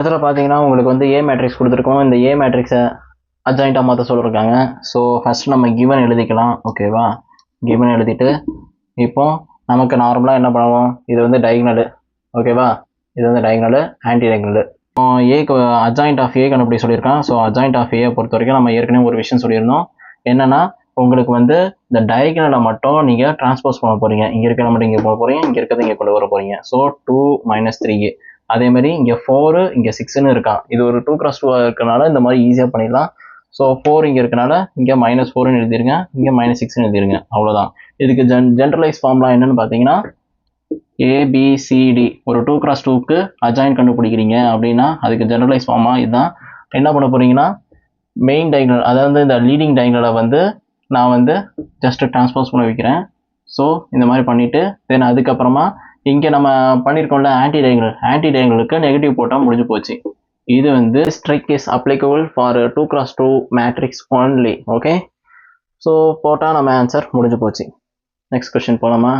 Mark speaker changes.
Speaker 1: இதில் பார்த்தீங்கன்னா உங்களுக்கு வந்து ஏ மேட்ரிக்ஸ் கொடுத்துருக்கோம். இந்த ஏ மேட்ரிக்ஸை அட்ஜாயிண்டாக மாற்ற சொல்லியிருக்காங்க. ஸோ ஃபஸ்ட் நம்ம கிவன் எழுதிக்கலாம். ஓகேவா, கிவன் எழுதிட்டு இப்போ நமக்கு நார்மலாக என்ன பண்ணுவோம், இது வந்து டயகனலு. ஓகேவா, இது வந்து டயகனலு, ஆன்டி டயகனலு. ஏக்கு அட்ஜாயிண்ட் ஆஃப் ஏ கண்டுபிடி சொல்லியிருக்கான். ஸோ அட்ஜாயிண்ட் ஆஃப் ஏயை பொறுத்த வரைக்கும் நம்ம ஏற்கனவே ஒரு விஷயம் சொல்லியிருந்தோம். என்னென்னா உங்களுக்கு வந்து இந்த டயகனலை மட்டும் நீங்கள் டிரான்ஸ்போஸ் பண்ண போகிறீங்க. இங்கே இருக்கிற மட்டும் இங்கே போக போகிறீங்க, இங்கே இருக்கிறது இங்கே கொண்டு வர போகிறீங்க. ஸோ 2 - 3. அதேமாதிரி இங்கே 4 இங்கே 6ன்னு இருக்கான். இது ஒரு 2x2 இருக்கிறனால இந்த மாதிரி ஈஸியாக பண்ணிடலாம். ஸோ 4 இங்கே இருக்கனால இங்கே -4ன்னு எழுதிருங்க, இங்கே -6ன்னு எழுதிருங்க. அவ்வளோதான். இதுக்கு ஜென்ரலைஸ் ஃபார்முலா என்னன்னு பார்த்தீங்கன்னா ABCD. ஒரு 2x2க்கு அட்ஜாயிண்ட் கண்டுபிடிக்கிறீங்க அப்படின்னா அதுக்கு ஜென்ரலைஸ் ஃபார்மா இதுதான். என்ன பண்ண போகிறீங்கன்னா மெயின் டயகனல், அதாவது இந்த லீடிங் டயகனலை வந்து நான் வந்து ஜஸ்ட் டிரான்ஸ்போஸ் பண்ண வைக்கிறேன். ஸோ இந்த மாதிரி பண்ணிவிட்டு தென் அதுக்கப்புறமா இங்கே நம்ம பண்ணியிருக்கோம்ல ஆன்டி டயகனலுக்கு நெகட்டிவ் போட்டால் முடிஞ்சு போச்சு. இது வந்து this trick is applicable for 2x2 matrix only. Okay, so போட்டால் நம்ம ஆன்சர் முடிஞ்சு போச்சு. நெக்ஸ்ட் கொஸ்டின் போகலாமா?